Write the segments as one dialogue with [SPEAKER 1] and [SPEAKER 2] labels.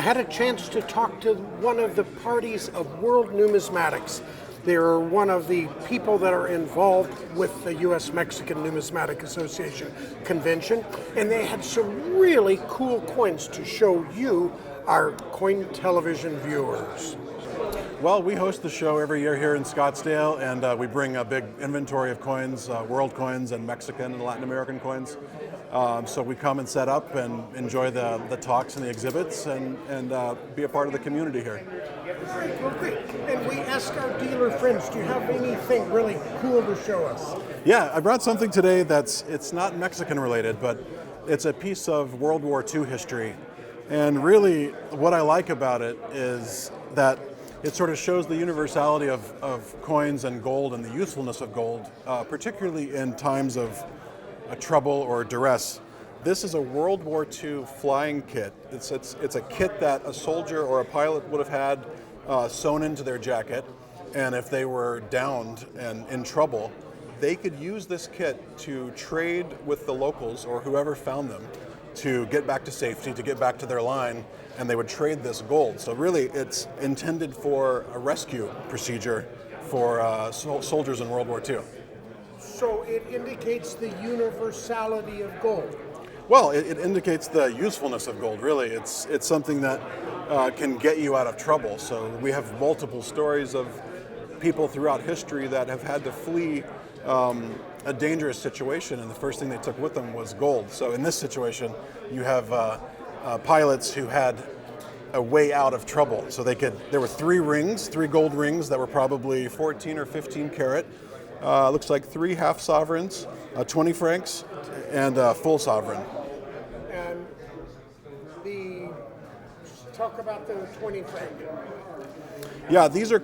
[SPEAKER 1] had a chance to talk to one of the parties of World Numismatics. They're one of the people that are involved with the U.S. Mexican Numismatic Association convention, and they had some really cool coins to show you, our CoinTelevision viewers.
[SPEAKER 2] Well, we host the show every year here in Scottsdale, and we bring a big inventory of coins, world coins and Mexican and Latin American coins. So we come and set up and enjoy the talks and the exhibits and be a part of the community here.
[SPEAKER 1] Great. And we ask our dealer friends, do you have anything really cool to show us?
[SPEAKER 2] Yeah, I brought something today it's not Mexican related, but it's a piece of World War II history. And really what I like about it is that it sort of shows the universality of coins and gold and the usefulness of gold, particularly in times of trouble or duress. This is a World War II flying kit. It's a kit that a soldier or a pilot would have had sewn into their jacket, and if they were downed and in trouble, they could use this kit to trade with the locals or whoever found them to get back to safety, to get back to their line, and they would trade this gold. So really it's intended for a rescue procedure for soldiers in World War II.
[SPEAKER 1] So it indicates the universality of gold.
[SPEAKER 2] Well, it indicates the usefulness of gold, really. It's something that can get you out of trouble. So we have multiple stories of people throughout history that have had to flee a dangerous situation, and the first thing they took with them was gold. So in this situation, you have pilots who had a way out of trouble. So there were three gold rings that were probably 14 or 15 karat. Looks like 3 half sovereigns, 20 francs, and a full sovereign.
[SPEAKER 1] And talk about the 20 franc.
[SPEAKER 2] Yeah, these are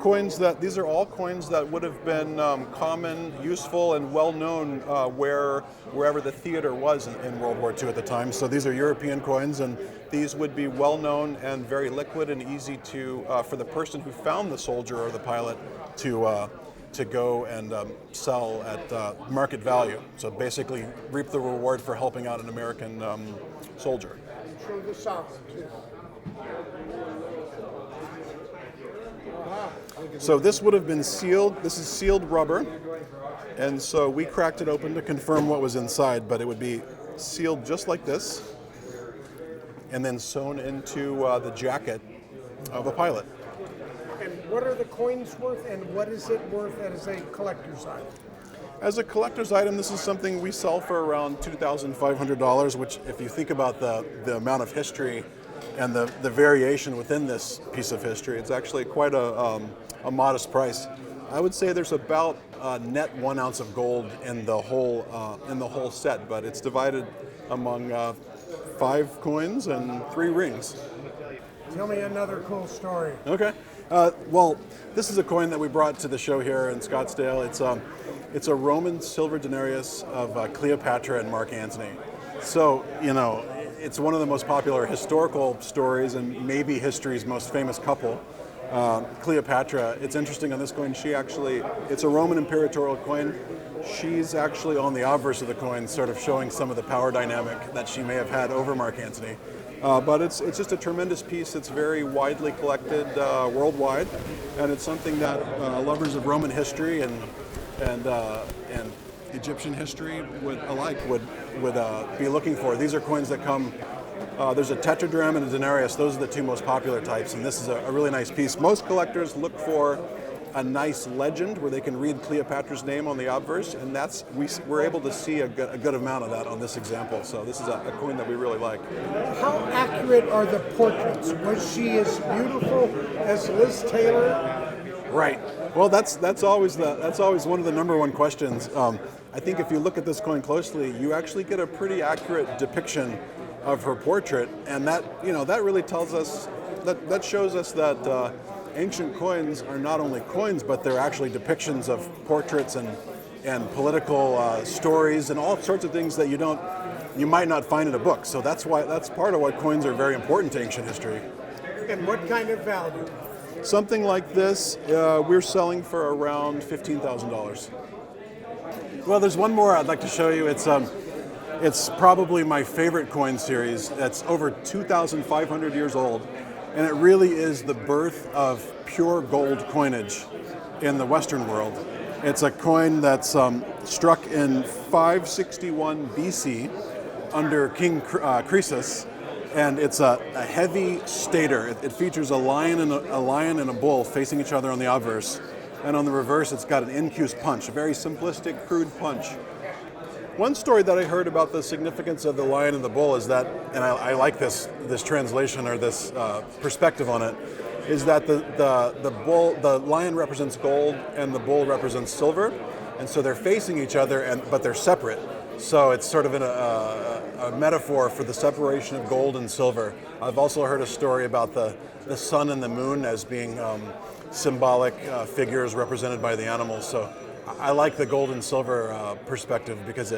[SPEAKER 2] all coins that would have been common, useful, and well known wherever the theater was in World War II at the time. So these are European coins, and these would be well known and very liquid and easy for the person who found the soldier or the pilot to go and sell at market value. So basically reap the reward for helping out an American soldier.
[SPEAKER 1] Show the sovereign too.
[SPEAKER 2] So this would have been sealed. This is sealed rubber, and so we cracked it open to confirm what was inside, but it would be sealed just like this and then sewn into the jacket of a pilot.
[SPEAKER 1] And what are the coins worth, and what is it worth as a collector's item?
[SPEAKER 2] As a collector's item, this is something we sell for around $2,500, which, if you think about the amount of history and the variation within this piece of history, it's actually quite a modest price. I would say there's about net 1 ounce of gold in the whole set, but it's divided among 5 coins and 3 rings.
[SPEAKER 1] Tell me another cool story.
[SPEAKER 2] Okay. Well, this is a coin that we brought to the show here in Scottsdale. It's a Roman silver denarius of Cleopatra and Mark Antony. So, it's one of the most popular historical stories and maybe history's most famous couple. Cleopatra, it's interesting on this coin, it's a Roman imperatorial coin. She's actually on the obverse of the coin, sort of showing some of the power dynamic that she may have had over Mark Antony. But it's just a tremendous piece. It's very widely collected worldwide, and it's something that lovers of Roman history and Egyptian history would be looking for. These are coins that come. There's a tetradrachm and a denarius. Those are the 2 most popular types, and this is a really nice piece. Most collectors look for a nice legend where they can read Cleopatra's name on the obverse, and we're able to see a good amount of that on this example. So this is a coin that we really like.
[SPEAKER 1] How accurate are the portraits? Was she as beautiful as Liz Taylor?
[SPEAKER 2] Right. Well, that's always one of the number one questions. I think if you look at this coin closely, you actually get a pretty accurate depiction of her portrait, and that really tells us that shows us that ancient coins are not only coins, but they're actually depictions of portraits and political stories and all sorts of things that you might not find in a book. So that's part of why coins are very important to ancient history.
[SPEAKER 1] And what kind of value?
[SPEAKER 2] Something like this, we're selling for around $15,000. Well, there's one more I'd like to show you. It's probably my favorite coin series. That's over 2,500 years old. and it really is the birth of pure gold coinage in the Western world. It's a coin that's struck in 561 BC under King Croesus, and it's a heavy stater. It features a lion and a bull facing each other on the obverse, and on the reverse it's got an incuse punch, a very simplistic, crude punch. One story that I heard about the significance of the lion and the bull is that, and I like this translation or this perspective on it, is that the lion represents gold and the bull represents silver, and so they're facing each other, but they're separate. So it's sort of a metaphor for the separation of gold and silver. I've also heard a story about the sun and the moon as being symbolic figures represented by the animals. So I like the gold and silver perspective because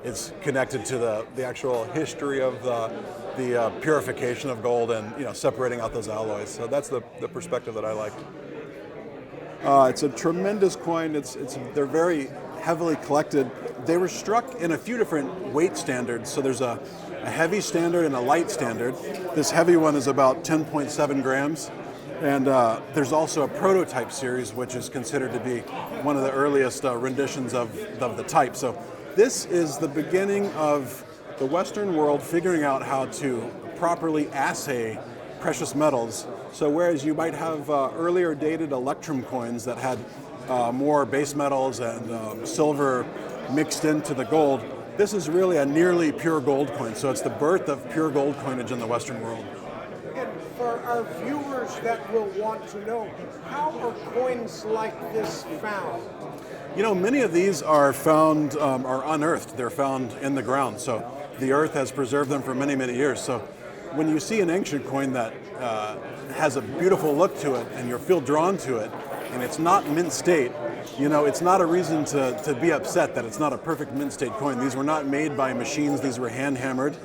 [SPEAKER 2] it's connected to the actual history of the purification of gold and separating out those alloys. So that's the perspective that I like. It's a tremendous coin. They're very heavily collected. They were struck in a few different weight standards. So there's a heavy standard and a light standard. This heavy one is about 10.7 grams. And there's also a prototype series, which is considered to be one of the earliest renditions of the type. So this is the beginning of the Western world figuring out how to properly assay precious metals. So whereas you might have earlier dated electrum coins that had more base metals and silver mixed into the gold, this is really a nearly pure gold coin. So it's the birth of pure gold coinage in the Western world.
[SPEAKER 1] For our viewers that will want to know, how are coins like this found?
[SPEAKER 2] Many of these are found, are unearthed. They're found in the ground. So the earth has preserved them for many, many years. So when you see an ancient coin that has a beautiful look to it and you feel drawn to it, and it's not mint state, it's not a reason to be upset that it's not a perfect mint state coin. These were not made by machines. These were hand hammered.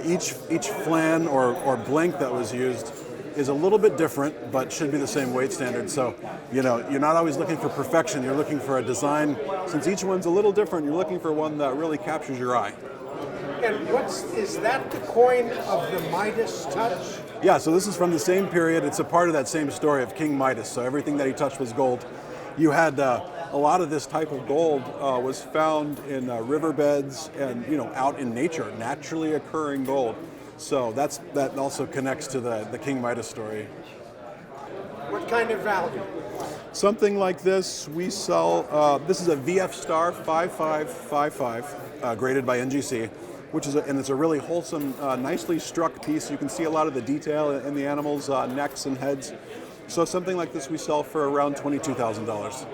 [SPEAKER 2] Each flan or blank that was used is a little bit different, but should be the same weight standard. So, you're not always looking for perfection. You're looking for a design. Since each one's a little different, you're looking for one that really captures your eye.
[SPEAKER 1] And is that the coin of the Midas touch?
[SPEAKER 2] Yeah, so this is from the same period. It's a part of that same story of King Midas. So everything that he touched was gold. You had a lot of this type of gold was found in riverbeds and out in nature, naturally occurring gold. So that also connects to the King Midas story.
[SPEAKER 1] What kind of value?
[SPEAKER 2] Something like this we sell. This is a VF Star 5555, graded by NGC, and it's a really wholesome, nicely struck piece. You can see a lot of the detail in the animals' necks and heads. So something like this we sell for around $22,000.